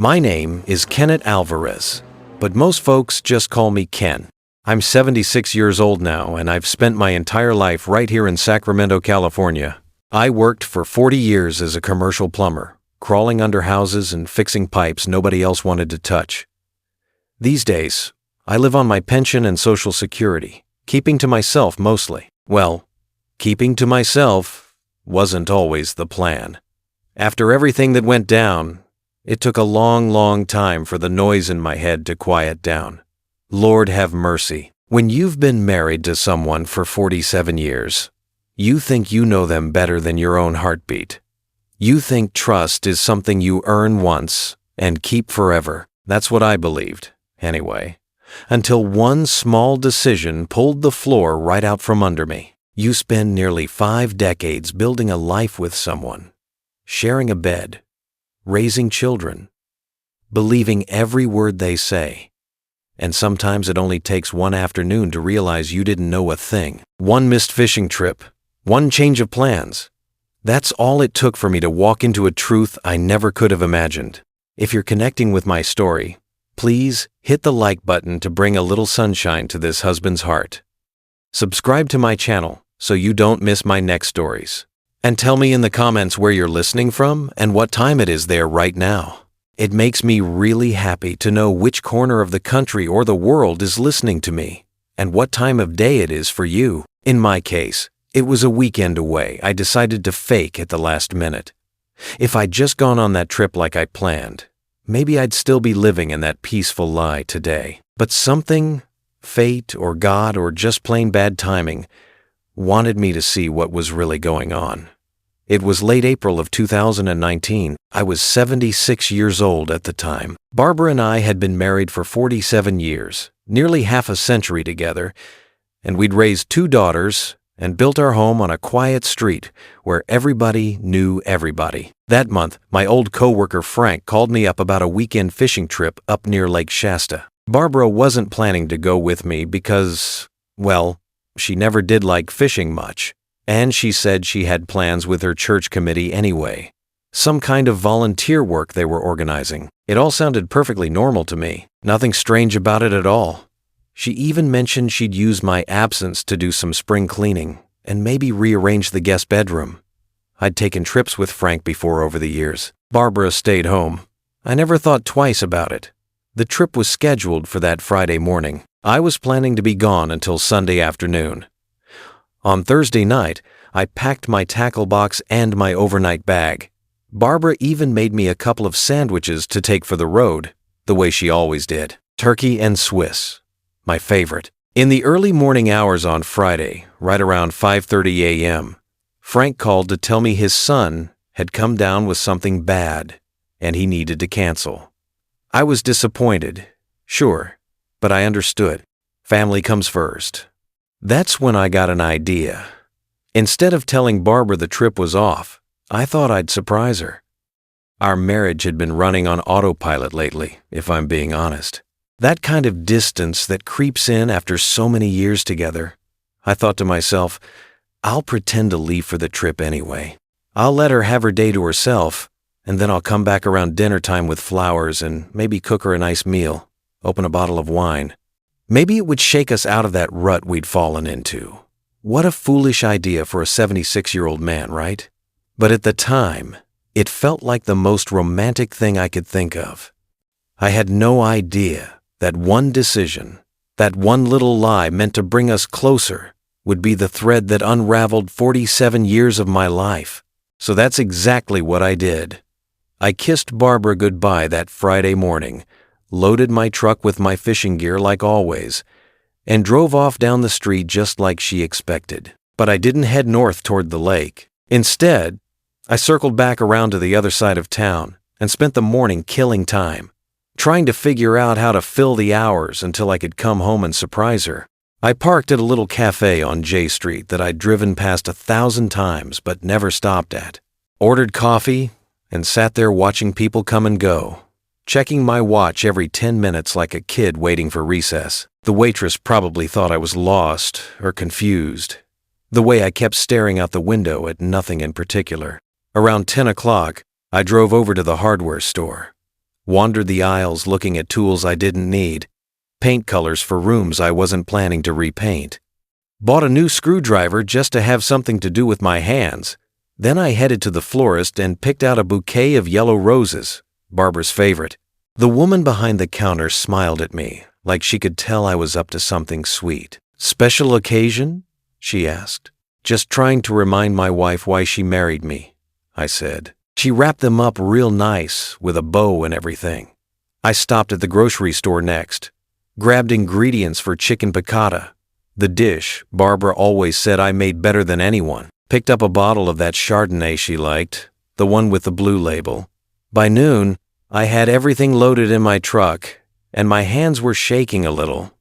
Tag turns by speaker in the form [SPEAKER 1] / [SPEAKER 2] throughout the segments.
[SPEAKER 1] My name is Kenneth Alvarez, but most folks just call me Ken. I'm 76 years old now, and I've spent my entire life right here in Sacramento, California. I worked for 40 years as a commercial plumber, crawling under houses and fixing pipes nobody else wanted to touch. These days, I live on my pension and Social Security, keeping to myself mostly. Well, keeping to myself wasn't always the plan. After everything that went down, it took a long time for the noise in my head to quiet down. Lord have mercy. When you've been married to someone for 47 years, you think you know them better than your own heartbeat. You think trust is something you earn once and keep forever. That's what I believed, anyway. Until one small decision pulled the floor right out from under me. You spend nearly 5 decades building a life with someone, sharing a bed, raising children, believing every word they say. And sometimes it only takes one afternoon to realize you didn't know a thing. One missed fishing trip, one change of plans. That's all it took for me to walk into a truth I never could have imagined. If you're connecting with my story, please hit the like button to bring a little sunshine to this husband's heart. Subscribe to my channel so you don't miss my next stories. And tell me in the comments where you're listening from and what time it is there right now. It makes me really happy to know which corner of the country or the world is listening to me and what time of day it is for you. In my case, it was a weekend away I decided to fake at the last minute. If I'd just gone on that trip like I planned, maybe I'd still be living in that peaceful lie today. But something, fate or God or just plain bad timing, wanted me to see what was really going on. It was late April of 2019. I was 76 years old at the time. Barbara and I had been married for 47 years, nearly half a century together, and we'd raised 2 daughters and built our home on a quiet street where everybody knew everybody. That month, my old coworker Frank called me up about a weekend fishing trip up near Lake Shasta. Barbara wasn't planning to go with me because, well, she never did like fishing much, and she said she had plans with her church committee anyway. Some kind of volunteer work they were organizing. It all sounded perfectly normal to me. Nothing strange about it at all. She even mentioned she'd use my absence to do some spring cleaning and maybe rearrange the guest bedroom. I'd taken trips with Frank before over the years. Barbara stayed home. I never thought twice about it. The trip was scheduled for that Friday morning. I was planning to be gone until Sunday afternoon. On Thursday night, I packed my tackle box and my overnight bag. Barbara even made me a couple of sandwiches to take for the road, the way she always did. Turkey and Swiss, my favorite. In the early morning hours on Friday, right around 5:30 a.m., Frank called to tell me his son had come down with something bad and he needed to cancel. I was disappointed, sure, but I understood. Family comes first. That's when I got an idea. Instead of telling Barbara the trip was off, I thought I'd surprise her. Our marriage had been running on autopilot lately, if I'm being honest. That kind of distance that creeps in after so many years together. I thought to myself, I'll pretend to leave for the trip anyway. I'll let her have her day to herself, and then I'll come back around dinner time with flowers and maybe cook her a nice meal. Open a bottle of wine. Maybe it would shake us out of that rut we'd fallen into. What a foolish idea for a 76-year-old man, right? But at the time, it felt like the most romantic thing I could think of. I had no idea that one decision, that one little lie meant to bring us closer, would be the thread that unraveled 47 years of my life. So that's exactly what I did. I kissed Barbara goodbye that Friday morning, loaded my truck with my fishing gear like always, and drove off down the street just like she expected. But I didn't head north toward the lake. Instead, I circled back around to the other side of town and spent the morning killing time, trying to figure out how to fill the hours until I could come home and surprise her. I parked at a little cafe on J Street that I'd driven past 1,000 times but never stopped at. Ordered coffee and sat there watching people come and go, checking my watch every 10 minutes like a kid waiting for recess. The waitress probably thought I was lost or confused, the way I kept staring out the window at nothing in particular. Around 10 o'clock, I drove over to the hardware store. wandered the aisles looking at tools I didn't need, paint colors for rooms I wasn't planning to repaint. Bought a new screwdriver just to have something to do with my hands. Then I headed to the florist and picked out a bouquet of yellow roses, Barbara's favorite. The woman behind the counter smiled at me, like she could tell I was up to something sweet. "Special occasion?" she asked. "Just trying to remind my wife why she married me," I said. She wrapped them up real nice, with a bow and everything. I stopped at the grocery store next, grabbed ingredients for chicken piccata, the dish Barbara always said I made better than anyone. Picked up a bottle of that Chardonnay she liked, the one with the blue label. By noon, I had everything loaded in my truck, and my hands were shaking a little,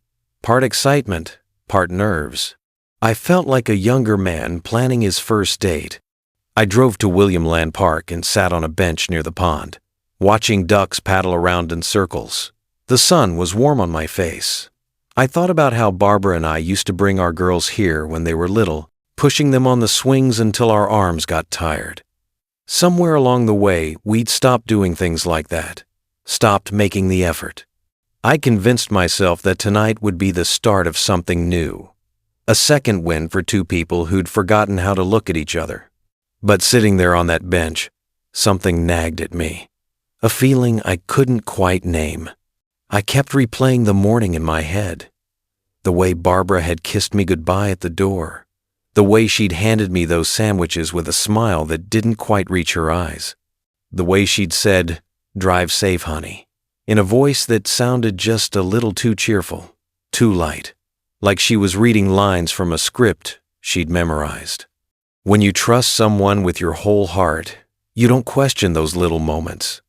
[SPEAKER 1] part excitement, part nerves. I felt like a younger man planning his first date. I drove to William Land Park and sat on a bench near the pond, watching ducks paddle around in circles. The sun was warm on my face. I thought about how Barbara and I used to bring our girls here when they were little, pushing them on the swings until our arms got tired. Somewhere along the way, we'd stopped doing things like that, stopped making the effort. I convinced myself that tonight would be the start of something new, a second win for two people who'd forgotten how to look at each other. But sitting there on that bench, something nagged at me, a feeling I couldn't quite name. I kept replaying the morning in my head, the way Barbara had kissed me goodbye at the door, the way she'd handed me those sandwiches with a smile that didn't quite reach her eyes, the way she'd said, "Drive safe, honey," in a voice that sounded just a little too cheerful, too light, like she was reading lines from a script she'd memorized. When you trust someone with your whole heart, you don't question those little moments.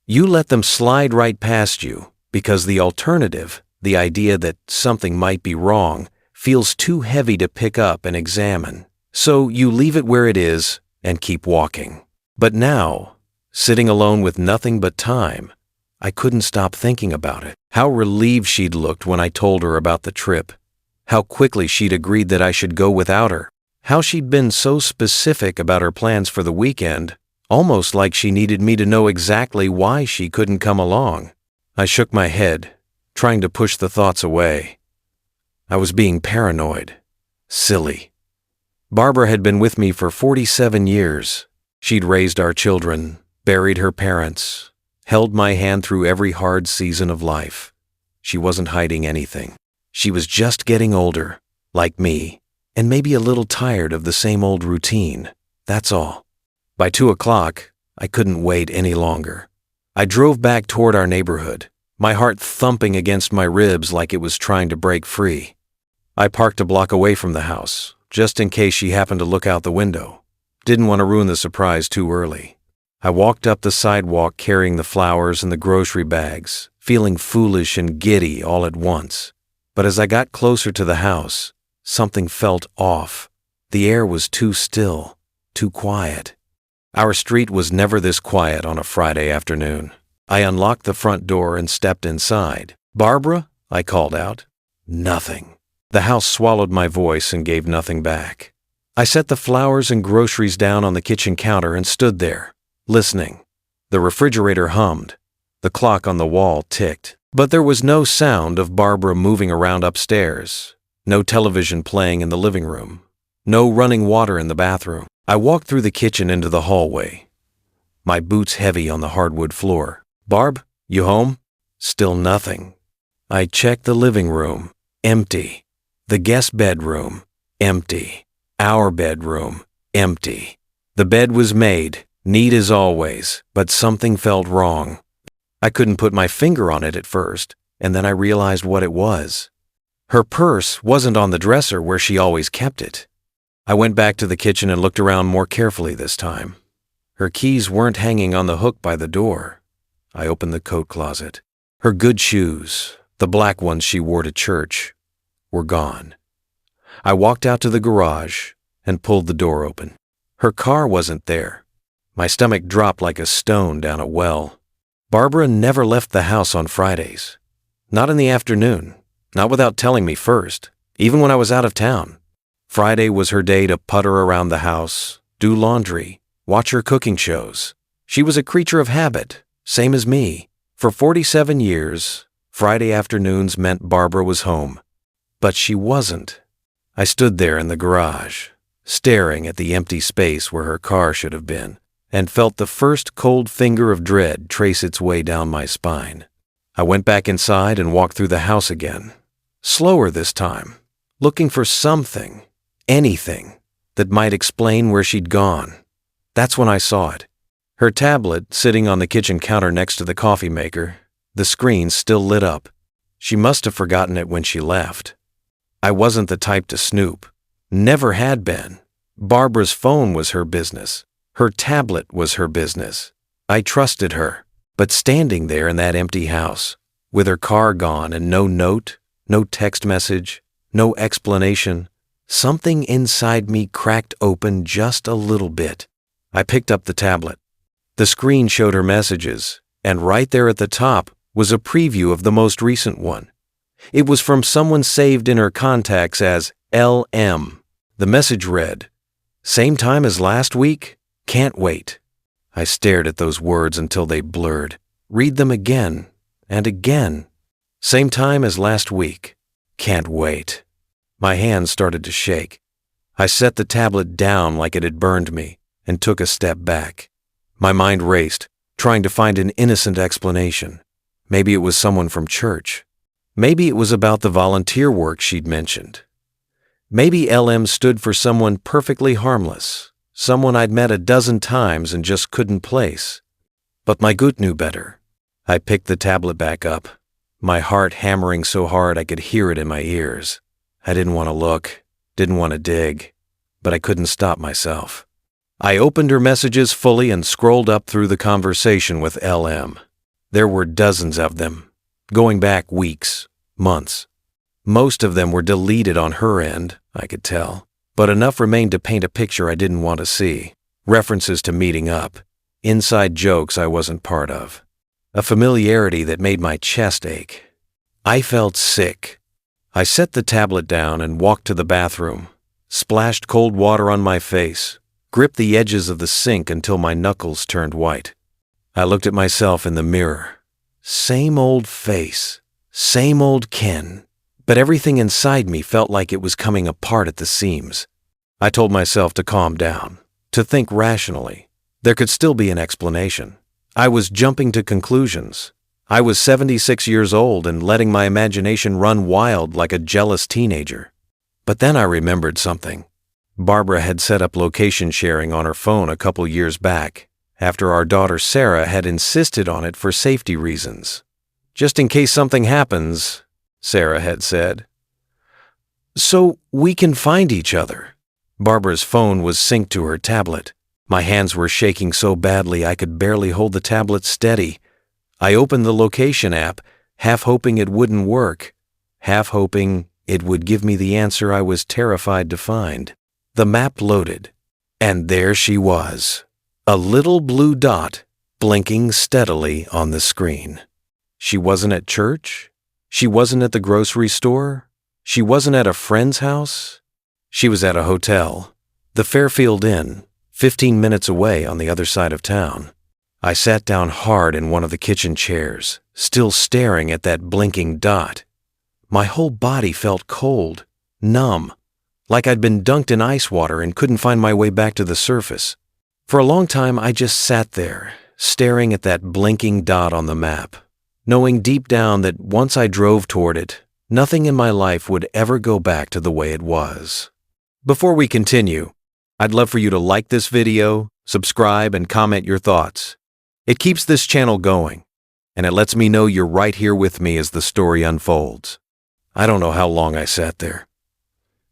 [SPEAKER 1] You let them slide right past you because the alternative, the idea that something might be wrong, feels too heavy to pick up and examine. So you leave it where it is and keep walking. But now, sitting alone with nothing but time, I couldn't stop thinking about it. How relieved she'd looked when I told her about the trip. How quickly she'd agreed that I should go without her. How she'd been so specific about her plans for the weekend, almost like she needed me to know exactly why she couldn't come along. I shook my head, trying to push the thoughts away. I was being paranoid. Silly. Barbara had been with me for 47 years. She'd raised our children, buried her parents, held my hand through every hard season of life. She wasn't hiding anything. She was just getting older, like me, and maybe a little tired of the same old routine. That's all. By 2 o'clock, I couldn't wait any longer. I drove back toward our neighborhood, my heart thumping against my ribs like it was trying to break free. I parked a block away from the house, just in case she happened to look out the window. Didn't want to ruin the surprise too early. I walked up the sidewalk carrying the flowers and the grocery bags, feeling foolish and giddy all at once. But as I got closer to the house, something felt off. The air was too still, too quiet. Our street was never this quiet on a Friday afternoon. I unlocked the front door and stepped inside. "Barbara?" I called out. Nothing. The house swallowed my voice and gave nothing back. I set the flowers and groceries down on the kitchen counter and stood there, listening. The refrigerator hummed. The clock on the wall ticked. But there was no sound of Barbara moving around upstairs, no television playing in the living room, no running water in the bathroom. I walked through the kitchen into the hallway, my boots heavy on the hardwood floor. "Barb, you home?" Still nothing. I checked the living room. Empty. The guest bedroom. Empty. Our bedroom. Empty. The bed was made, neat as always, but something felt wrong. I couldn't put my finger on it at first, and then I realized what it was. Her purse wasn't on the dresser where she always kept it. I went back to the kitchen and looked around more carefully this time. Her keys weren't hanging on the hook by the door. I opened the coat closet. Her good shoes, the black ones she wore to church, were gone. I walked out to the garage and pulled the door open. Her car wasn't there. My stomach dropped like a stone down a well. Barbara never left the house on Fridays. Not in the afternoon, not without telling me first, even when I was out of town. Friday was her day to putter around the house, do laundry, watch her cooking shows. She was a creature of habit, same as me, For 47 years, Friday afternoons meant Barbara was home. But she wasn't. I stood there in the garage, staring at the empty space where her car should have been, and felt the first cold finger of dread trace its way down my spine. I went back inside and walked through the house again, slower this time, looking for something, anything, that might explain where she'd gone. That's when I saw it. Her tablet sitting on the kitchen counter next to the coffee maker, the screen still lit up. She must have forgotten it when she left. I wasn't the type to snoop. Never had been. Barbara's phone was her business. Her tablet was her business. I trusted her. But standing there in that empty house, with her car gone and no note, no text message, no explanation, something inside me cracked open just a little bit. I picked up the tablet. The screen showed her messages, and right there at the top was a preview of the most recent one. It was from someone saved in her contacts as LM. The message read, "Same time as last week? Can't wait." I stared at those words until they blurred. Read them again and again. Same time as last week. Can't wait. My hands started to shake. I set the tablet down like it had burned me and took a step back. My mind raced, trying to find an innocent explanation. Maybe it was someone from church. Maybe it was about the volunteer work she'd mentioned. Maybe LM stood for someone perfectly harmless, someone I'd met a dozen times and just couldn't place. But my gut knew better. I picked the tablet back up, my heart hammering so hard I could hear it in my ears. I didn't want to look, didn't want to dig, but I couldn't stop myself. I opened her messages fully and scrolled up through the conversation with LM. There were dozens of them, going back weeks, months. Most of them were deleted on her end, I could tell, but enough remained to paint a picture I didn't want to see. References to meeting up, inside jokes I wasn't part of, a familiarity that made my chest ache. I felt sick. I set the tablet down and walked to the bathroom, splashed cold water on my face, gripped the edges of the sink until my knuckles turned white. I looked at myself in the mirror. Same old face, same old Ken, but everything inside me felt like it was coming apart at the seams. I told myself to calm down, to think rationally. There could still be an explanation. I was jumping to conclusions. I was 76 years old and letting my imagination run wild like a jealous teenager. But then I remembered something. Barbara had set up location sharing on her phone a couple years back, after our daughter Sarah had insisted on it for safety reasons. Just in case something happens, Sarah had said. So we can find each other. Barbara's phone was synced to her tablet. My hands were shaking so badly I could barely hold the tablet steady. I opened the location app, half hoping it wouldn't work, half hoping it would give me the answer I was terrified to find. The map loaded, and there she was, a little blue dot blinking steadily on the screen. She wasn't at church. She wasn't at the grocery store. She wasn't at a friend's house. She was at a hotel, the Fairfield Inn, 15 minutes away on the other side of town. I sat down hard in one of the kitchen chairs, still staring at that blinking dot. My whole body felt cold, numb, like I'd been dunked in ice water and couldn't find my way back to the surface. For a long time, I just sat there, staring at that blinking dot on the map, knowing deep down that once I drove toward it, nothing in my life would ever go back to the way it was. Before we continue, I'd love for you to like this video, subscribe, and comment your thoughts. It keeps this channel going, and it lets me know you're right here with me as the story unfolds. I don't know how long I sat there.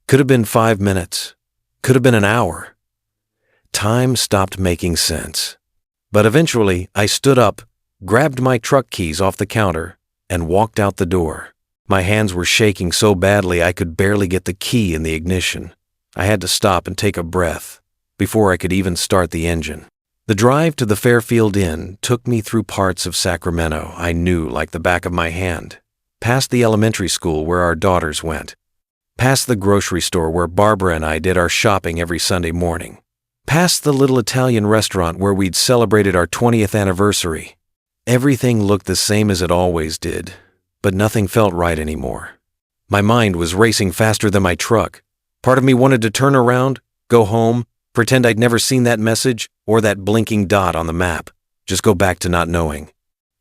[SPEAKER 1] Could have been 5 minutes. Could have been an hour. Time stopped making sense. But eventually, I stood up, grabbed my truck keys off the counter, and walked out the door. My hands were shaking so badly I could barely get the key in the ignition. I had to stop and take a breath before I could even start the engine. The drive to the Fairfield Inn took me through parts of Sacramento I knew like the back of my hand, past the elementary school where our daughters went, past the grocery store where Barbara and I did our shopping every Sunday morning, past the little Italian restaurant where we'd celebrated our 20th anniversary, Everything looked the same as it always did, but nothing felt right anymore. My mind was racing faster than my truck. Part of me wanted to turn around, go home, pretend I'd never seen that message or that blinking dot on the map, just go back to not knowing.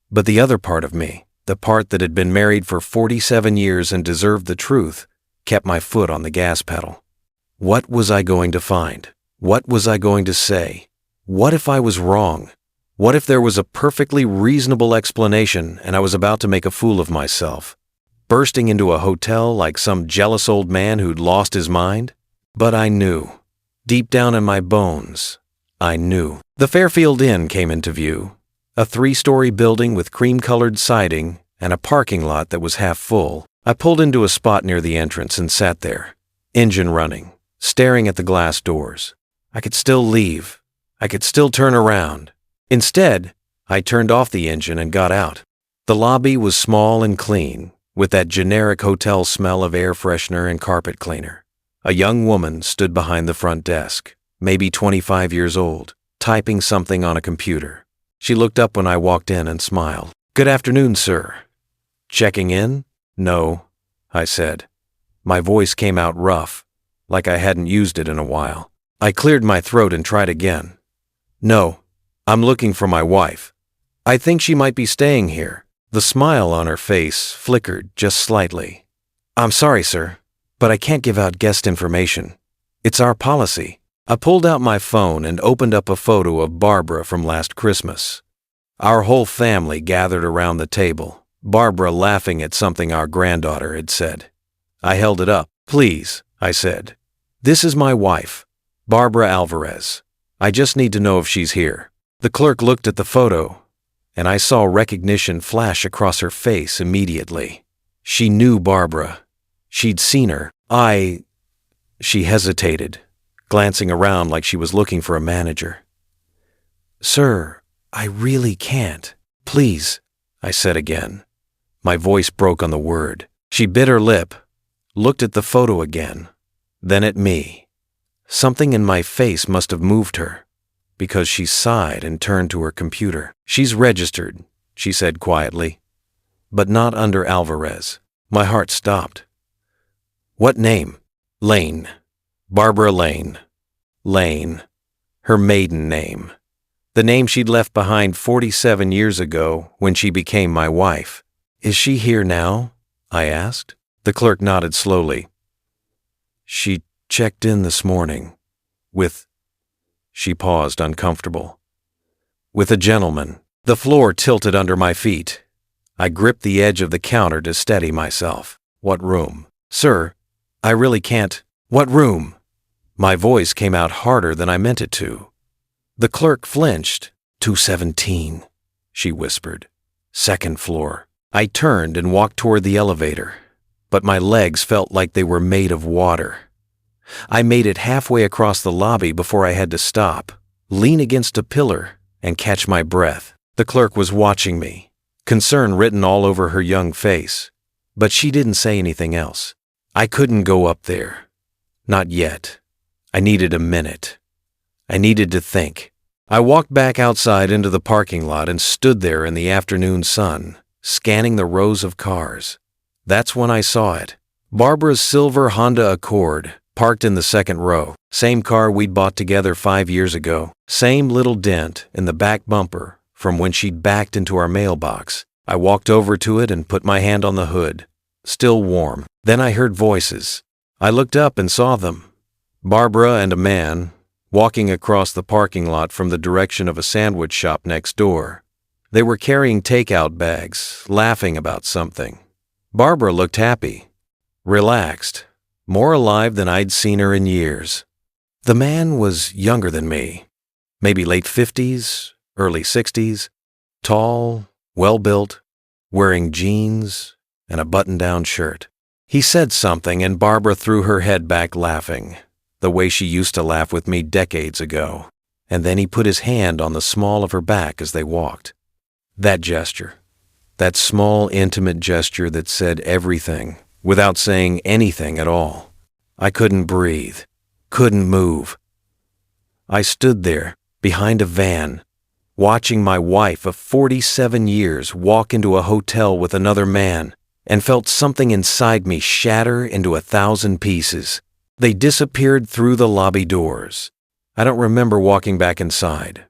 [SPEAKER 1] But the other part of me, the part that had been married for 47 years and deserved the truth, kept my foot on the gas pedal. What was I going to find? What was I going to say? What if I was wrong? What if there was a perfectly reasonable explanation and I was about to make a fool of myself, bursting into a hotel like some jealous old man who'd lost his mind? But I knew. Deep down in my bones, I knew. The Fairfield Inn came into view, a 3-story building with cream-colored siding and a parking lot that was half full. I pulled into a spot near the entrance and sat there, engine running, staring at the glass doors. I could still leave. I could still turn around. Instead, I turned off the engine and got out. The lobby was small and clean, with that generic hotel smell of air freshener and carpet cleaner. A young woman stood behind the front desk, maybe 25 years old, typing something on a computer. She looked up when I walked in and smiled. "Good afternoon, sir." "Checking in?" "No," I said. My voice came out rough, like I hadn't used it in a while. I cleared my throat and tried again. "No, I'm looking for my wife. I think she might be staying here." The smile on her face flickered just slightly. "I'm sorry, sir, but I can't give out guest information. It's our policy." I pulled out my phone and opened up a photo of Barbara from last Christmas. Our whole family gathered around the table, Barbara laughing at something our granddaughter had said. I held it up. "Please," I said. "This is my wife, Barbara Alvarez. I just need to know if she's here." The clerk looked at the photo, and I saw recognition flash across her face immediately. She knew Barbara. She'd seen her. She hesitated, glancing around like she was looking for a manager. "Sir, I really can't. Please," I said again. My voice broke on the word. She bit her lip, looked at the photo again, then at me. Something in my face must have moved her, because she sighed and turned to her computer. "She's registered," she said quietly, "but not under Alvarez." My heart stopped. "What name?" "Lane. Barbara Lane." Lane. Her maiden name. The name she'd left behind 47 years ago when she became my wife. "Is she here now?" I asked. The clerk nodded slowly. "She checked in this morning with..." She paused, uncomfortable. "With a gentleman." The floor tilted under my feet. I gripped the edge of the counter to steady myself. "What room?" "Sir, I really can't." "What room?" My voice came out harder than I meant it to. The clerk flinched. 217, she whispered. "Second floor." I turned and walked toward the elevator, but my legs felt like they were made of water. I made it halfway across the lobby before I had to stop, lean against a pillar, and catch my breath. The clerk was watching me, concern written all over her young face, but she didn't say anything else. I couldn't go up there. Not yet. I needed a minute. I needed to think. I walked back outside into the parking lot and stood there in the afternoon sun, scanning the rows of cars. That's when I saw it. Barbara's silver Honda Accord, parked in the second row. Same car we'd bought together 5 years ago. Same little dent in the back bumper from when she'd backed into our mailbox. I walked over to it and put my hand on the hood. Still warm. Then I heard voices. I looked up and saw them. Barbara and a man, walking across the parking lot from the direction of a sandwich shop next door. They were carrying takeout bags, laughing about something. Barbara looked happy, relaxed, more alive than I'd seen her in years. The man was younger than me, maybe late 50s, early 60s, tall, well-built, wearing jeans and a button-down shirt. He said something and Barbara threw her head back laughing, the way she used to laugh with me decades ago. And then he put his hand on the small of her back as they walked. That gesture, that small, intimate gesture that said everything without saying anything at all. I couldn't breathe, couldn't move. I stood there, behind a van, watching my wife of 47 years walk into a hotel with another man, and felt something inside me shatter into 1,000 pieces. They disappeared through the lobby doors. I don't remember walking back inside.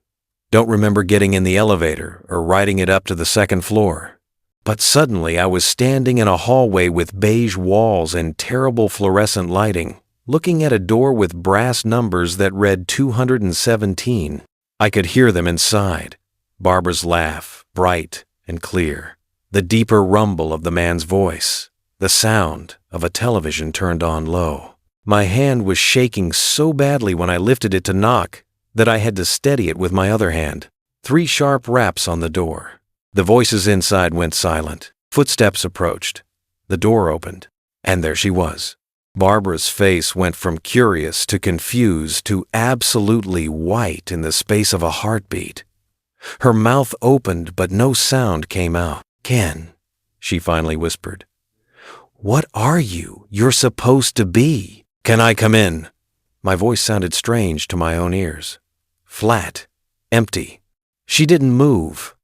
[SPEAKER 1] Don't remember getting in the elevator or riding it up to the second floor. But suddenly I was standing in a hallway with beige walls and terrible fluorescent lighting, looking at a door with brass numbers that read 217. I could hear them inside. Barbara's laugh, bright and clear. The deeper rumble of the man's voice. The sound of a television turned on low. My hand was shaking so badly when I lifted it to knock that I had to steady it with my other hand. 3 sharp raps on the door. The voices inside went silent. Footsteps approached. The door opened, and there she was. Barbara's face went from curious to confused to absolutely white in the space of a heartbeat. Her mouth opened, but no sound came out. "Ken," she finally whispered. "What are you? You're supposed to be." "Can I come in?" My voice sounded strange to my own ears. Flat, empty. She didn't move,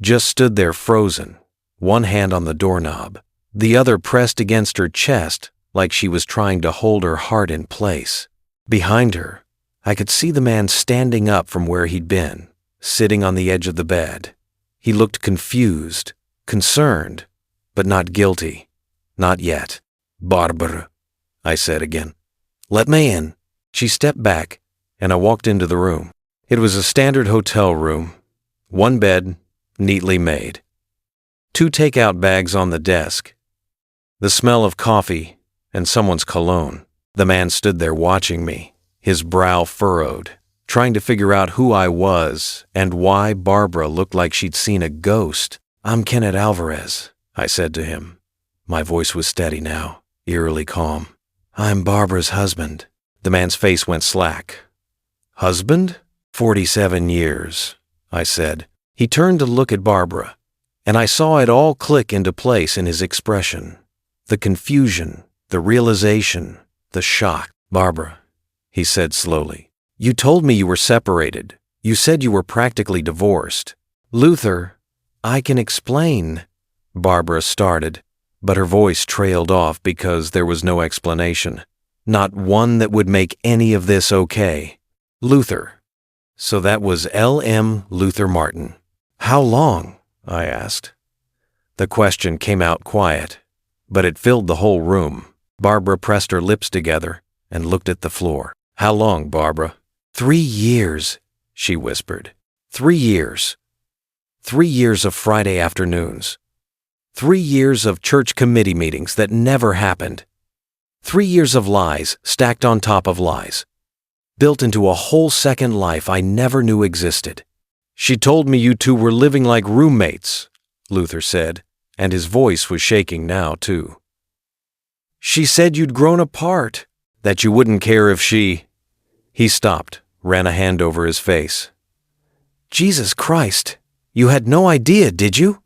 [SPEAKER 1] just stood there frozen, one hand on the doorknob, the other pressed against her chest like she was trying to hold her heart in place. Behind her, I could see the man standing up from where he'd been, sitting on the edge of the bed. He looked confused, concerned, but not guilty. Not yet. "Barbara," I said again. "Let me in." She stepped back, and I walked into the room. It was a standard hotel room. 1 bed, neatly made. 2 takeout bags on the desk. The smell of coffee and someone's cologne. The man stood there watching me, his brow furrowed, trying to figure out who I was and why Barbara looked like she'd seen a ghost. "I'm Kenneth Alvarez," I said to him. My voice was steady now, eerily calm. "I'm Barbara's husband." The man's face went slack. "Husband?" 47 years, I said. He turned to look at Barbara, and I saw it all click into place in his expression. The confusion, the realization, the shock. "Barbara," he said slowly, "you told me you were separated. You said you were practically divorced." "Luther, I can explain," Barbara started, but her voice trailed off because there was no explanation. Not one that would make any of this okay. "Luther. So that was L.M. Luther Martin. How long?" I asked. The question came out quiet, but it filled the whole room. Barbara pressed her lips together and looked at the floor. "How long, Barbara?" 3 years, she whispered. 3 years. 3 years of Friday afternoons. 3 years of church committee meetings that never happened. 3 years of lies stacked on top of lies, built into a whole second life I never knew existed. "She told me you two were living like roommates," Luther said, and his voice was shaking now, too. "She said you'd grown apart, that you wouldn't care if she—" He stopped, ran a hand over his face. "Jesus Christ, you had no idea, did you?"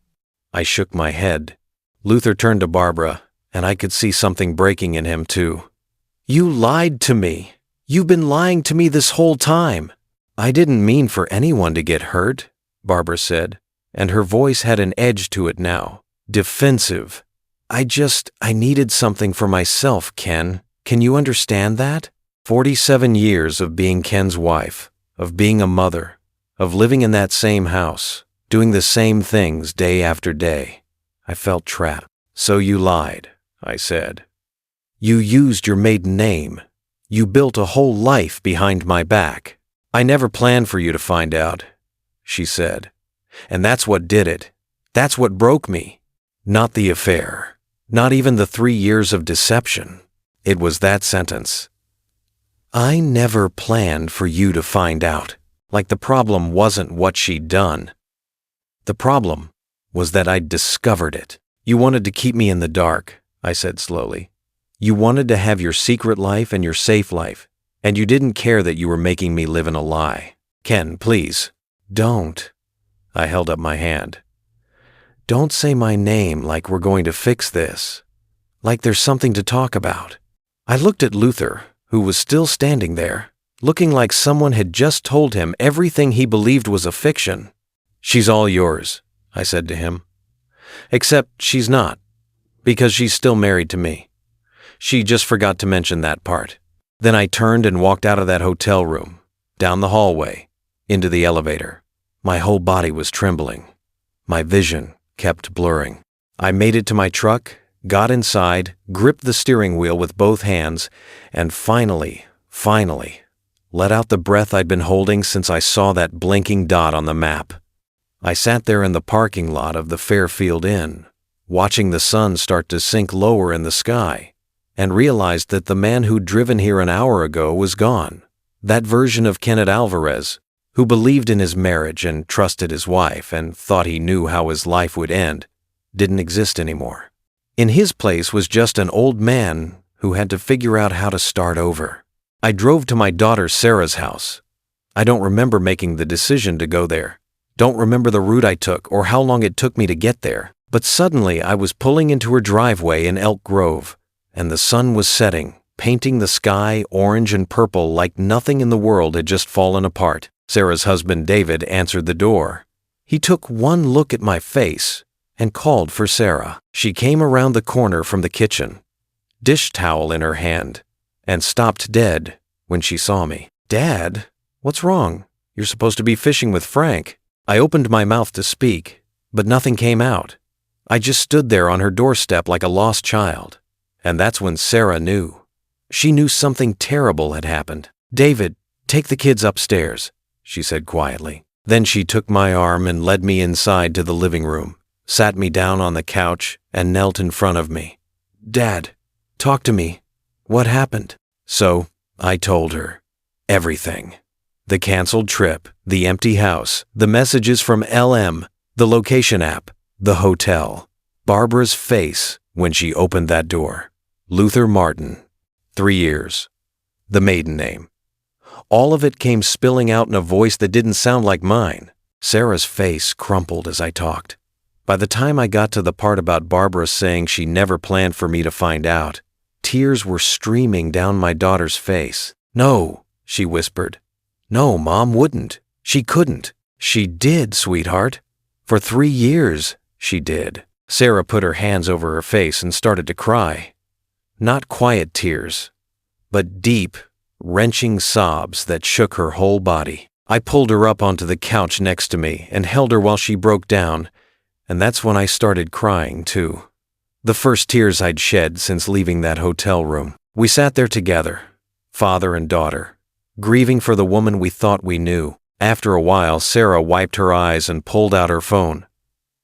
[SPEAKER 1] I shook my head. Luther turned to Barbara, and I could see something breaking in him, too. "You lied to me. You've been lying to me this whole time." "I didn't mean for anyone to get hurt," Barbara said, and her voice had an edge to it now, defensive. I needed something for myself, Ken. Can you understand that? 47 years of being Ken's wife, of being a mother, of living in that same house, doing the same things day after day. I felt trapped. "So you lied," I said. "You used your maiden name. You built a whole life behind my back." "I never planned for you to find out," she said. "And that's what did it. That's what broke me. Not the affair. Not even the 3 years of deception. It was that sentence. I never planned for you to find out. Like the problem wasn't what she'd done. The problem was that I'd discovered it. You wanted to keep me in the dark," I said slowly. "You wanted to have your secret life and your safe life, and you didn't care that you were making me live in a lie. Ken, please, don't." I held up my hand. "Don't say my name like we're going to fix this. Like there's something to talk about." I looked at Luther, who was still standing there, looking like someone had just told him everything he believed was a fiction. "She's all yours," I said to him. "Except she's not, because she's still married to me. She just forgot to mention that part." Then I turned and walked out of that hotel room, down the hallway, into the elevator. My whole body was trembling. My vision kept blurring. I made it to my truck, got inside, gripped the steering wheel with both hands, and finally, let out the breath I'd been holding since I saw that blinking dot on the map. I sat there in the parking lot of the Fairfield Inn, watching the sun start to sink lower in the sky, and realized that the man who'd driven here an hour ago was gone. That version of Kenneth Alvarez, who believed in his marriage and trusted his wife and thought he knew how his life would end, didn't exist anymore. In his place was just an old man who had to figure out how to start over. I drove to my daughter Sarah's house. I don't remember making the decision to go there. Don't remember the route I took or how long it took me to get there. But suddenly I was pulling into her driveway in Elk Grove, and the sun was setting, painting the sky orange and purple like nothing in the world had just fallen apart. Sarah's husband David answered the door. He took one look at my face and called for Sarah. She came around the corner from the kitchen, dish towel in her hand, and stopped dead when she saw me. "Dad, what's wrong? You're supposed to be fishing with Frank." I opened my mouth to speak, but nothing came out. I just stood there on her doorstep like a lost child. And that's when Sarah knew. She knew something terrible had happened. "David, take the kids upstairs," she said quietly. Then she took my arm and led me inside to the living room, sat me down on the couch, and knelt in front of me. "Dad, talk to me. What happened?" So I told her everything. The canceled trip, the empty house, the messages from LM, the location app, the hotel, Barbara's face when she opened that door. Luther Martin, 3 years, the maiden name. All of it came spilling out in a voice that didn't sound like mine. Sarah's face crumpled as I talked. By the time I got to the part about Barbara saying she never planned for me to find out, tears were streaming down my daughter's face. "No," she whispered. "No, Mom wouldn't. She couldn't." "She did, sweetheart. For 3 years, she did." Sarah put her hands over her face and started to cry. Not quiet tears, but deep, wrenching sobs that shook her whole body. I pulled her up onto the couch next to me and held her while she broke down, and that's when I started crying, too. The first tears I'd shed since leaving that hotel room. We sat there together, father and daughter, grieving for the woman we thought we knew. After a while, Sarah wiped her eyes and pulled out her phone.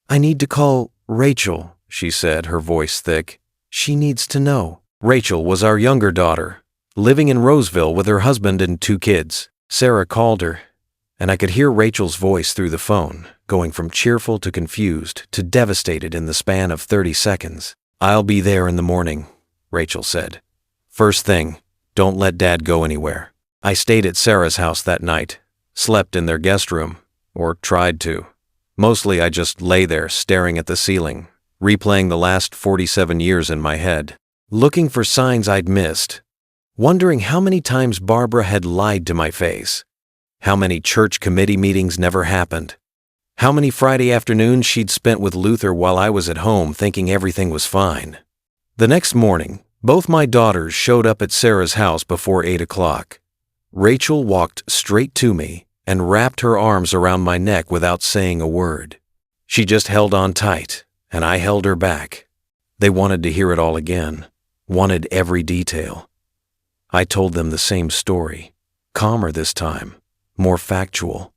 [SPEAKER 1] "I need to call Rachel," she said, her voice thick. "She needs to know." Rachel was our younger daughter, living in Roseville with her husband and 2 kids. Sarah called her, and I could hear Rachel's voice through the phone, going from cheerful to confused to devastated in the span of 30 seconds. "I'll be there in the morning," Rachel said. "First thing, don't let Dad go anywhere." I stayed at Sarah's house that night, slept in their guest room, or tried to. Mostly I just lay there staring at the ceiling, replaying the last 47 years in my head, looking for signs I'd missed, wondering how many times Barbara had lied to my face, how many church committee meetings never happened, how many Friday afternoons she'd spent with Luther while I was at home thinking everything was fine. The next morning, both my daughters showed up at Sarah's house before 8 o'clock. Rachel walked straight to me and wrapped her arms around my neck without saying a word. She just held on tight, and I held her back. They wanted to hear it all again, wanted every detail. I told them the same story, calmer this time, more factual,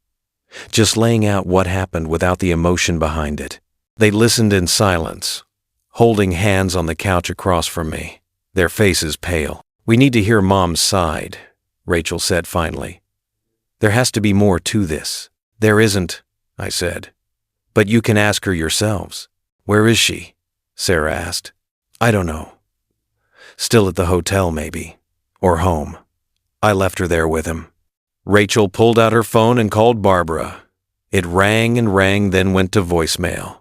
[SPEAKER 1] just laying out what happened without the emotion behind it. They listened in silence, holding hands on the couch across from me, their faces pale. "We need to hear Mom's side," Rachel said finally. "There has to be more to this." "There isn't," I said. "But you can ask her yourselves." "Where is she?" Sarah asked. "I don't know. Still at the hotel, maybe. Or home. I left her there with him." Rachel pulled out her phone and called Barbara. It rang and rang, then went to voicemail.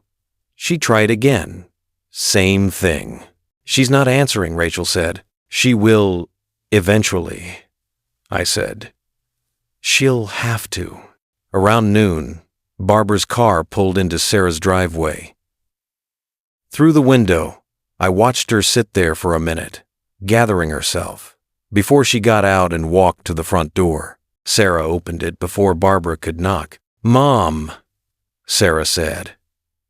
[SPEAKER 1] She tried again. Same thing. "She's not answering," Rachel said. "She will, eventually," I said. "She'll have to." Around noon, Barbara's car pulled into Sarah's driveway. Through the window, I watched her sit there for a minute, gathering herself, before she got out and walked to the front door. Sarah opened it before Barbara could knock. "Mom," Sarah said,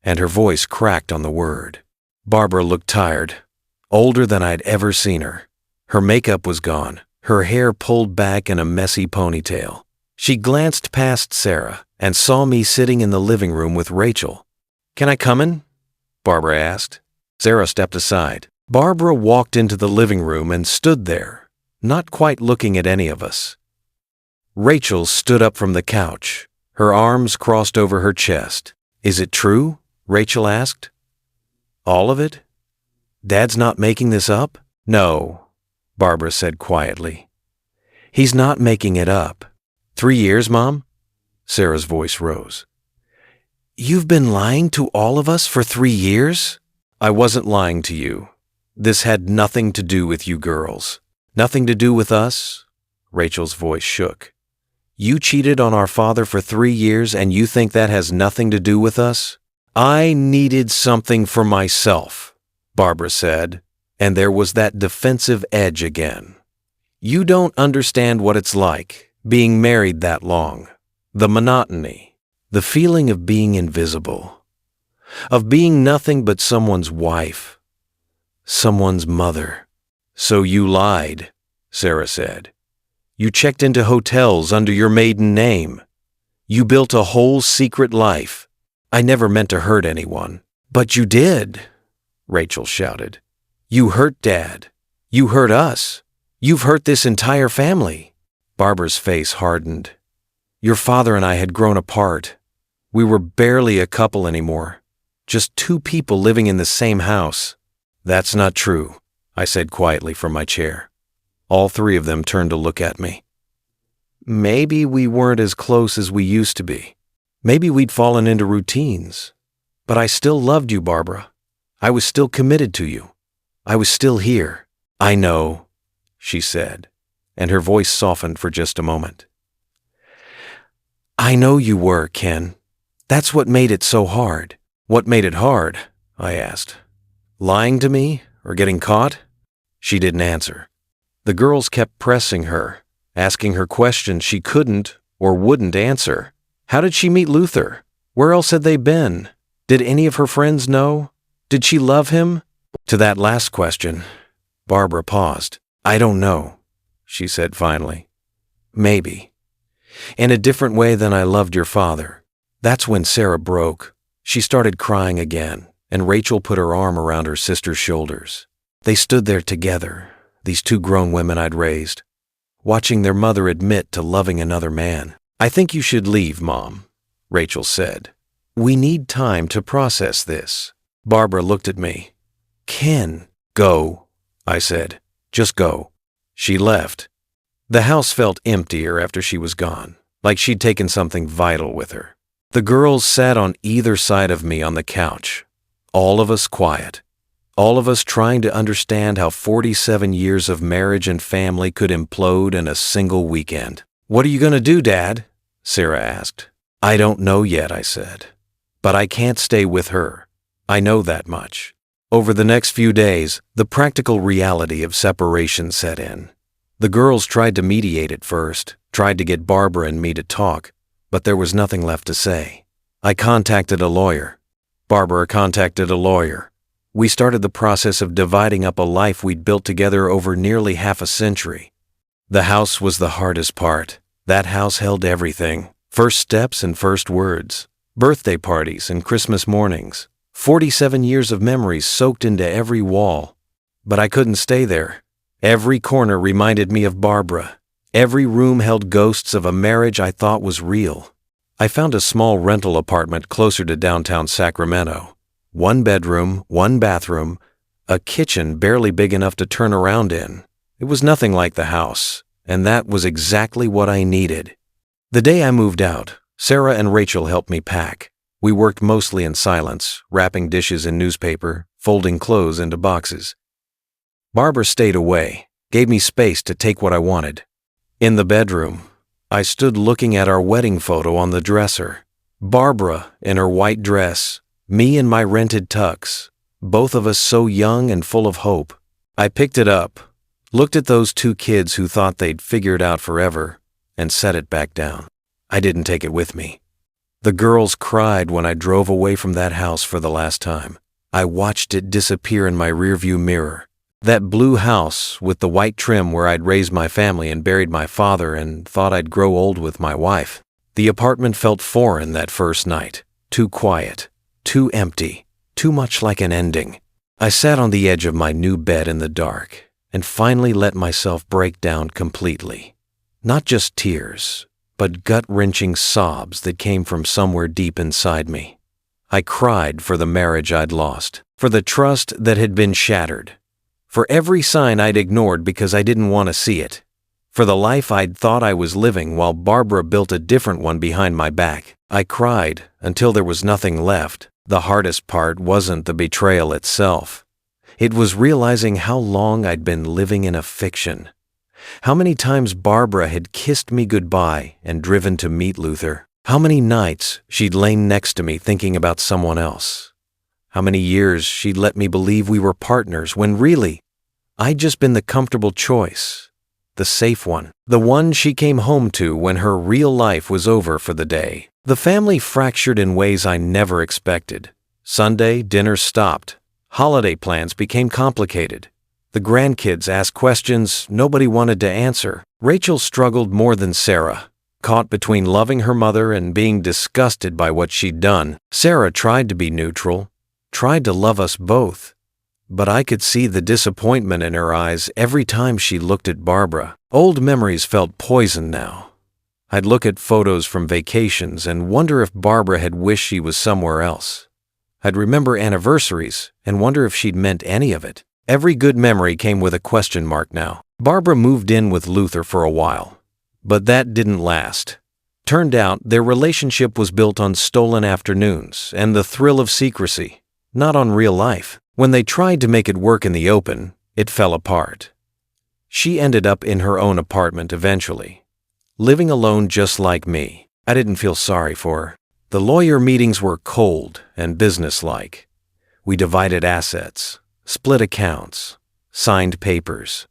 [SPEAKER 1] and her voice cracked on the word. Barbara looked tired, older than I'd ever seen her. Her makeup was gone, her hair pulled back in a messy ponytail. She glanced past Sarah and saw me sitting in the living room with Rachel. "Can I come in?" Barbara asked. Sarah stepped aside. Barbara walked into the living room and stood there, not quite looking at any of us. Rachel stood up from the couch, her arms crossed over her chest. "Is it true?" Rachel asked. "All of it? Dad's not making this up?" "No," Barbara said quietly. "He's not making it up." 3 years, Mom?" Sarah's voice rose. "You've been lying to all of us for 3 years?" "I wasn't lying to you. This had nothing to do with you girls. Nothing to do with us." Rachel's voice shook. "You cheated on our father for 3 years and you think that has nothing to do with us?" "I needed something for myself," Barbara said, and there was that defensive edge again. "You don't understand what it's like, being married that long. The monotony, the feeling of being invisible, of being nothing but someone's wife, someone's mother." "So you lied," Sarah said. "You checked into hotels under your maiden name. You built a whole secret life. I never meant to hurt anyone." "But you did," Rachel shouted. "You hurt Dad. You hurt us. You've hurt this entire family." Barbara's face hardened. "Your father and I had grown apart. We were barely a couple anymore. Just 2 people living in the same house." "That's not true," I said quietly from my chair. All 3 of them turned to look at me. "Maybe we weren't as close as we used to be. Maybe we'd fallen into routines. But I still loved you, Barbara. I was still committed to you. I was still here." "I know," she said, and her voice softened for just a moment. "I know you were, Ken. That's what made it so hard." "What made it hard?" I asked. "Lying to me or getting caught?" She didn't answer. The girls kept pressing her, asking her questions she couldn't or wouldn't answer. How did she meet Luther? Where else had they been? Did any of her friends know? Did she love him? To that last question, Barbara paused. "I don't know," she said finally. "Maybe. In a different way than I loved your father." That's when Sarah broke. She started crying again, and Rachel put her arm around her sister's shoulders. They stood there together, these 2 grown women I'd raised, watching their mother admit to loving another man. "I think you should leave, Mom," Rachel said. "We need time to process this." Barbara looked at me. "Ken." "Go," I said. "Just go." She left. The house felt emptier after she was gone, like she'd taken something vital with her. The girls sat on either side of me on the couch, all of us quiet, all of us trying to understand how 47 years of marriage and family could implode in a single weekend. "What are you going to do, Dad?" Sarah asked. "I don't know yet," I said. "But I can't stay with her. I know that much." Over the next few days, the practical reality of separation set in. The girls tried to mediate at first, tried to get Barbara and me to talk, but there was nothing left to say. I contacted a lawyer. Barbara contacted a lawyer. We started the process of dividing up a life we'd built together over nearly half a century. The house was the hardest part. That house held everything. First steps and first words. Birthday parties and Christmas mornings. 47 years of memories soaked into every wall. But I couldn't stay there. Every corner reminded me of Barbara. Every room held ghosts of a marriage I thought was real. I found a small rental apartment closer to downtown Sacramento. 1 bedroom, 1 bathroom, a kitchen barely big enough to turn around in. It was nothing like the house, and that was exactly what I needed. The day I moved out, Sarah and Rachel helped me pack. We worked mostly in silence, wrapping dishes in newspaper, folding clothes into boxes. Barbara stayed away, gave me space to take what I wanted. In the bedroom, I stood looking at our wedding photo on the dresser. Barbara in her white dress, me in my rented tux, both of us so young and full of hope. I picked it up, looked at those two kids who thought they'd figure it out forever, and set it back down. I didn't take it with me. The girls cried when I drove away from that house for the last time. I watched it disappear in my rearview mirror. That blue house with the white trim where I'd raised my family and buried my father and thought I'd grow old with my wife. The apartment felt foreign that first night. Too quiet, too empty, too much like an ending. I sat on the edge of my new bed in the dark and finally let myself break down completely. Not just tears, but gut-wrenching sobs that came from somewhere deep inside me. I cried for the marriage I'd lost, for the trust that had been shattered, for every sign I'd ignored because I didn't want to see it, for the life I'd thought I was living while Barbara built a different one behind my back. I cried until there was nothing left. The hardest part wasn't the betrayal itself. It was realizing how long I'd been living in a fiction. How many times Barbara had kissed me goodbye and driven to meet Luther. How many nights she'd lain next to me thinking about someone else. How many years she'd let me believe we were partners when really, I'd just been the comfortable choice, the safe one, the one she came home to when her real life was over for the day. The family fractured in ways I never expected. Sunday, dinner stopped. Holiday plans became complicated. The grandkids asked questions nobody wanted to answer. Rachel struggled more than Sarah, caught between loving her mother and being disgusted by what she'd done. Sarah tried to be neutral, tried to love us both, but I could see the disappointment in her eyes every time she looked at Barbara. Old memories felt poisoned now. I'd look at photos from vacations and wonder if Barbara had wished she was somewhere else. I'd remember anniversaries and wonder if she'd meant any of it. Every good memory came with a question mark now. Barbara moved in with Luther for a while, but that didn't last. Turned out their relationship was built on stolen afternoons and the thrill of secrecy, not on real life. When they tried to make it work in the open, it fell apart. She ended up in her own apartment eventually, living alone just like me. I didn't feel sorry for her. The lawyer meetings were cold and businesslike. We divided assets, split accounts, signed papers.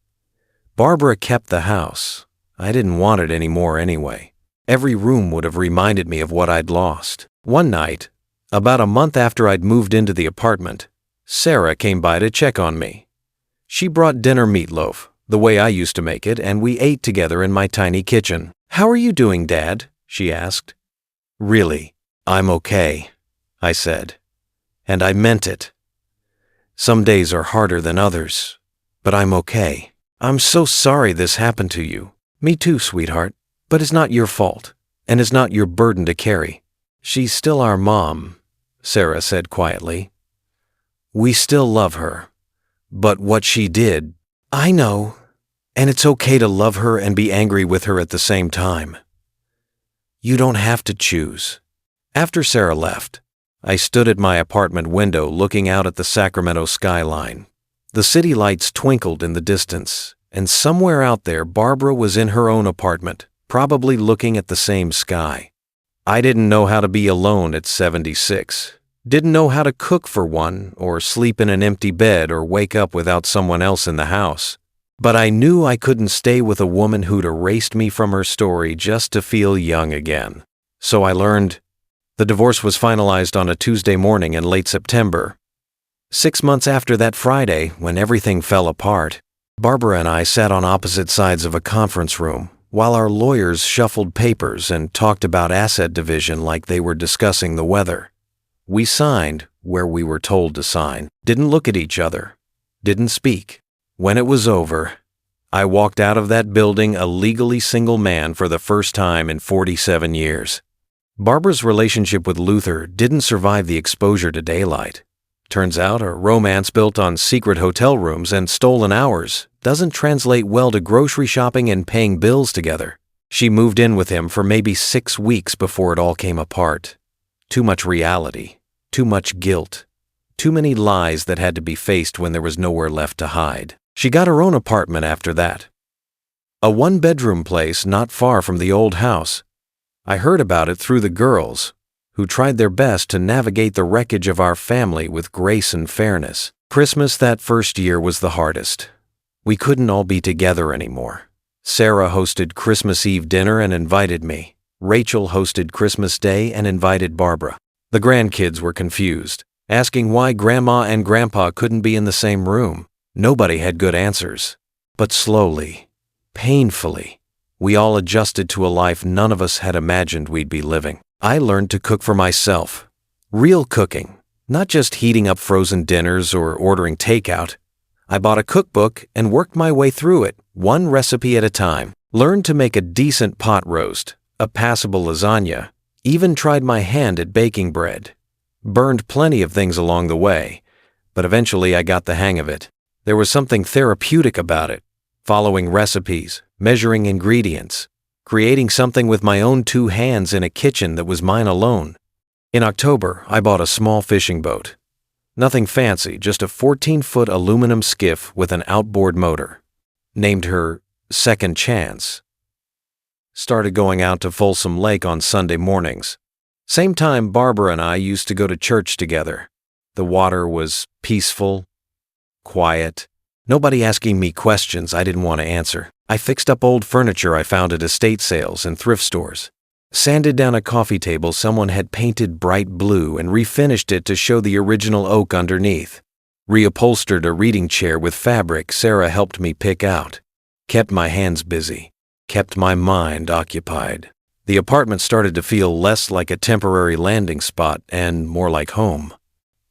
[SPEAKER 1] Barbara kept the house. I didn't want it anymore anyway. Every room would have reminded me of what I'd lost. One night, about a month after I'd moved into the apartment, Sarah came by to check on me. She brought dinner meatloaf, the way I used to make it, and we ate together in my tiny kitchen. "How are you doing, Dad?" she asked. "Really, I'm okay," I said. And I meant it. Some days are harder than others, but I'm okay. "I'm so sorry this happened to you." "Me too, sweetheart, but it's not your fault, and it's not your burden to carry." "She's still our mom," Sarah said quietly. "We still love her, but what she did..." "I know, and it's okay to love her and be angry with her at the same time. You don't have to choose." After Sarah left, I stood at my apartment window looking out at the Sacramento skyline. The city lights twinkled in the distance, and somewhere out there Barbara was in her own apartment, probably looking at the same sky. I didn't know how to be alone at 76. Didn't know how to cook for one, or sleep in an empty bed, or wake up without someone else in the house. But I knew I couldn't stay with a woman who'd erased me from her story just to feel young again. So I learned. The divorce was finalized on a Tuesday morning in late September. 6 months after that Friday, when everything fell apart, Barbara and I sat on opposite sides of a conference room while our lawyers shuffled papers and talked about asset division like they were discussing the weather. We signed where we were told to sign, didn't look at each other, didn't speak. When it was over, I walked out of that building a legally single man for the first time in 47 years. Barbara's relationship with Luther didn't survive the exposure to daylight. Turns out a romance built on secret hotel rooms and stolen hours doesn't translate well to grocery shopping and paying bills together. She moved in with him for maybe 6 weeks before it all came apart. Too much reality, too much guilt, too many lies that had to be faced when there was nowhere left to hide. She got her own apartment after that. A one-bedroom place not far from the old house. I heard about it through the girls. who tried their best to navigate the wreckage of our family with grace and fairness. Christmas that first year was the hardest. We couldn't all be together anymore. Sarah hosted Christmas Eve dinner and invited me. Rachel hosted Christmas Day and invited Barbara. The grandkids were confused, asking why Grandma and Grandpa couldn't be in the same room. Nobody had good answers. But slowly, painfully, we all adjusted to a life none of us had imagined we'd be living. I learned to cook for myself. Real cooking, not just heating up frozen dinners or ordering takeout. I bought a cookbook and worked my way through it, one recipe at a time. Learned to make a decent pot roast, a passable lasagna, even tried my hand at baking bread. Burned plenty of things along the way, but eventually I got the hang of it. There was something therapeutic about it, following recipes, measuring ingredients, creating something with my own two hands in a kitchen that was mine alone. In October, I bought a small fishing boat. Nothing fancy, just a 14-foot aluminum skiff with an outboard motor. Named her Second Chance. Started going out to Folsom Lake on Sunday mornings. Same time Barbara and I used to go to church together. The water was peaceful, quiet. Nobody asking me questions I didn't want to answer. I fixed up old furniture I found at estate sales and thrift stores. Sanded down a coffee table someone had painted bright blue and refinished it to show the original oak underneath. Reupholstered a reading chair with fabric Sarah helped me pick out. Kept my hands busy. Kept my mind occupied. The apartment started to feel less like a temporary landing spot and more like home.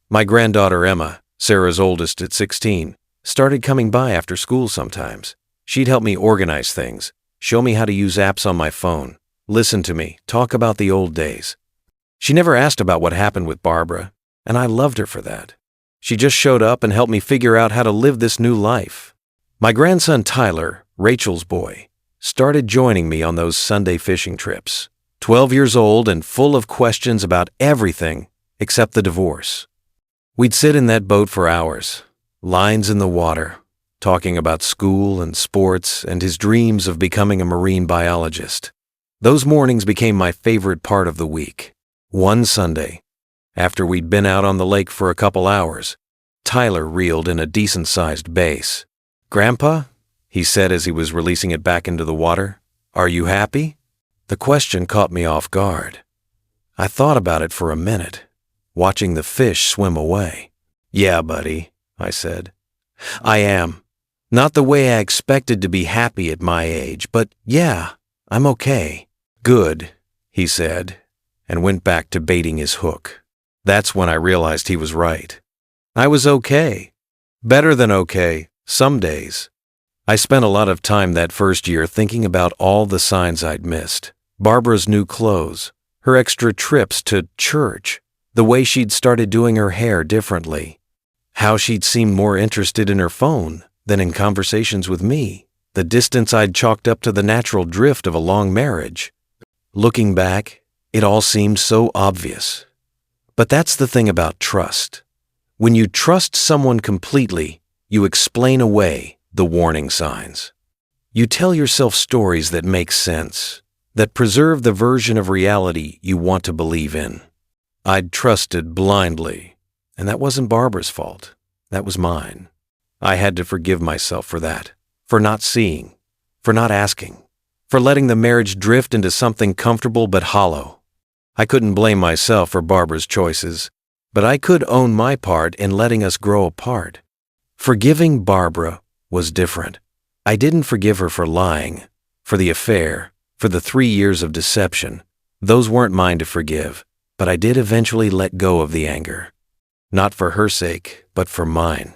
[SPEAKER 1] My granddaughter Emma, Sarah's oldest at 16, started coming by after school sometimes. She'd help me organize things, show me how to use apps on my phone, listen to me, talk about the old days. She never asked about what happened with Barbara, and I loved her for that. She just showed up and helped me figure out how to live this new life. My grandson Tyler, Rachel's boy, started joining me on those Sunday fishing trips. 12 years old and full of questions about everything except the divorce. We'd sit in that boat for hours, lines in the water, talking about school and sports and his dreams of becoming a marine biologist. Those mornings became my favorite part of the week. One Sunday, after we'd been out on the lake for a couple hours, Tyler reeled in a decent-sized bass. "Grandpa," he said as he was releasing it back into the water, "are you happy?" The question caught me off guard. I thought about it for a minute, watching the fish swim away. "Yeah, buddy," I said. "I am. Not the way I expected to be happy at my age, but yeah, I'm okay." "Good," he said, and went back to baiting his hook. That's when I realized he was right. I was okay. Better than okay, some days. I spent a lot of time that first year thinking about all the signs I'd missed. Barbara's new clothes, her extra trips to church, the way she'd started doing her hair differently, how she'd seemed more interested in her phone than in conversations with me, the distance I'd chalked up to the natural drift of a long marriage. Looking back, it all seemed so obvious. But that's the thing about trust. When you trust someone completely, you explain away the warning signs. You tell yourself stories that make sense, that preserve the version of reality you want to believe in. I'd trusted blindly, and that wasn't Barbara's fault. That was mine. I had to forgive myself for that, for not seeing, for not asking, for letting the marriage drift into something comfortable but hollow. I couldn't blame myself for Barbara's choices, but I could own my part in letting us grow apart. Forgiving Barbara was different. I didn't forgive her for lying, for the affair, for the 3 years of deception. Those weren't mine to forgive, but I did eventually let go of the anger. Not for her sake, but for mine.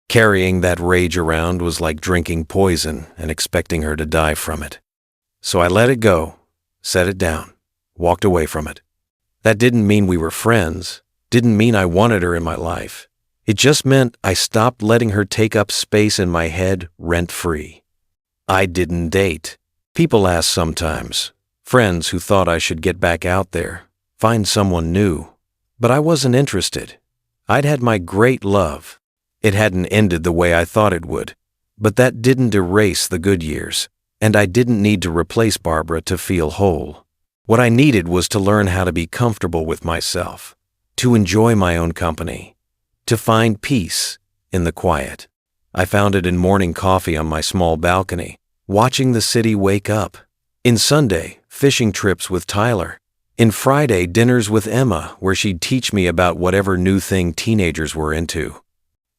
[SPEAKER 1] Carrying that rage around was like drinking poison and expecting her to die from it. So I let it go, set it down, walked away from it. That didn't mean we were friends, didn't mean I wanted her in my life. It just meant I stopped letting her take up space in my head rent-free. I didn't date. People ask sometimes, friends who thought I should get back out there, find someone new. But I wasn't interested. I'd had my great love. It hadn't ended the way I thought it would, but that didn't erase the good years, and I didn't need to replace Barbara to feel whole. What I needed was to learn how to be comfortable with myself, to enjoy my own company, to find peace in the quiet. I found it in morning coffee on my small balcony, watching the city wake up, in Sunday fishing trips with Tyler, in Friday dinners with Emma where she'd teach me about whatever new thing teenagers were into,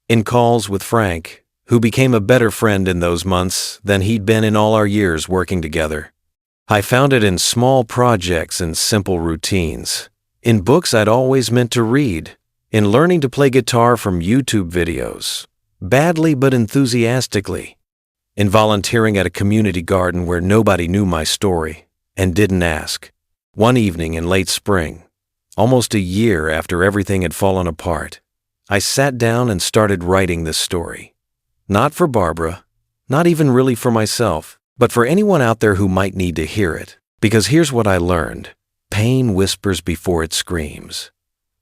[SPEAKER 1] in calls with Frank, who became a better friend in those months than he'd been in all our years working together. I found it in small projects and simple routines, in books I'd always meant to read, in learning to play guitar from YouTube videos, badly but enthusiastically, in volunteering at a community garden where nobody knew my story and didn't ask. One evening in late spring, almost a year after everything had fallen apart, I sat down and started writing this story. Not for Barbara, not even really for myself, but for anyone out there who might need to hear it. Because here's what I learned. Pain whispers before it screams.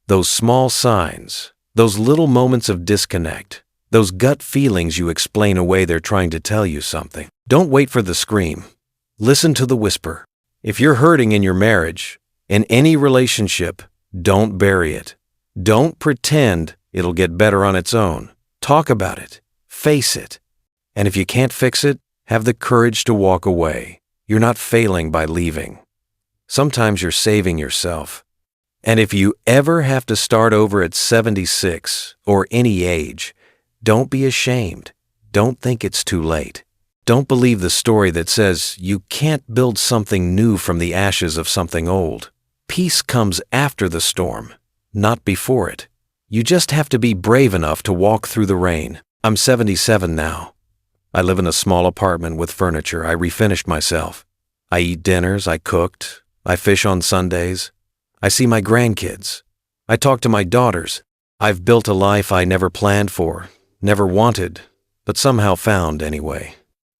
[SPEAKER 1] Those small signs, those little moments of disconnect, those gut feelings you explain away they're trying to tell you something. Don't wait for the scream. Listen to the whisper. If you're hurting in your marriage, in any relationship, don't bury it. Don't pretend it'll get better on its own. Talk about it. Face it. And if you can't fix it, have the courage to walk away. You're not failing by leaving. Sometimes you're saving yourself. And if you ever have to start over at 76 or any age, don't be ashamed. Don't think it's too late. Don't believe the story that says you can't build something new from the ashes of something old. Peace comes after the storm, not before it. You just have to be brave enough to walk through the rain. I'm 77 now. I live in a small apartment with furniture. I refinished myself. I eat dinners, I cooked, I fish on Sundays. I see my grandkids. I talk to my daughters. I've built a life I never planned for, never wanted, but somehow found anyway.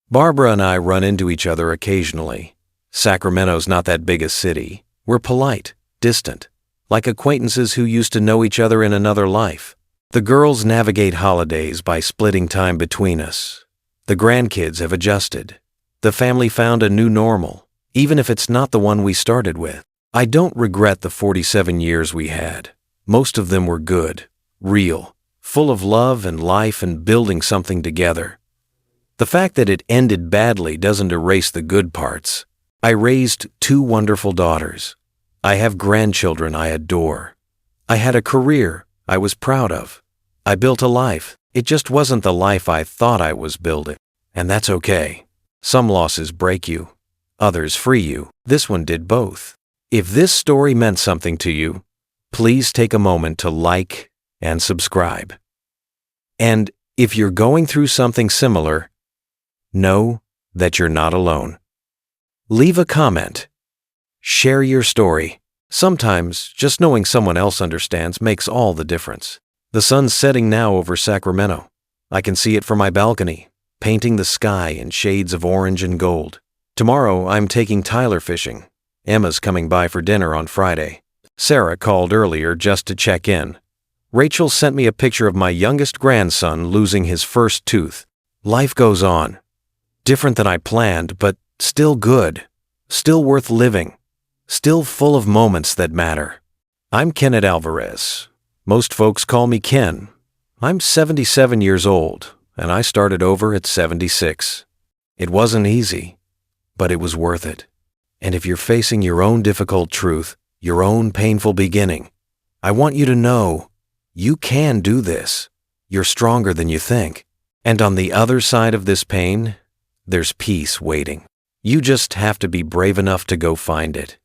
[SPEAKER 1] Barbara and I run into each other occasionally. Sacramento's not that big a city. We're polite, distant, like acquaintances who used to know each other in another life. The girls navigate holidays by splitting time between us. The grandkids have adjusted. The family found a new normal, even if it's not the one we started with. I don't regret the 47 years we had. Most of them were good, real, full of love and life and building something together. The fact that it ended badly doesn't erase the good parts. I raised 2 wonderful daughters. I have grandchildren I adore. I had a career I was proud of. I built a life. It just wasn't the life I thought I was building. And that's okay. Some losses break you. Others free you. This one did both. If this story meant something to you, please take a moment to like and subscribe. And if you're going through something similar, know that you're not alone. Leave a comment. Share your story. Sometimes just knowing someone else understands makes all the difference. The sun's setting now over Sacramento. I can see it from my balcony, painting the sky in shades of orange and gold. Tomorrow I'm taking Tyler fishing. Emma's coming by for dinner on Friday. Sarah called earlier just to check in. Rachel sent me a picture of my youngest grandson losing his first tooth. Life goes on. Different than I planned, but still good. Still worth living. Still full of moments that matter. I'm Kenneth Alvarez. Most folks call me Ken. I'm 77 years old, and I started over at 76. It wasn't easy, but it was worth it. And if you're facing your own difficult truth, your own painful beginning, I want you to know you can do this. You're stronger than you think. And on the other side of this pain, there's peace waiting. You just have to be brave enough to go find it.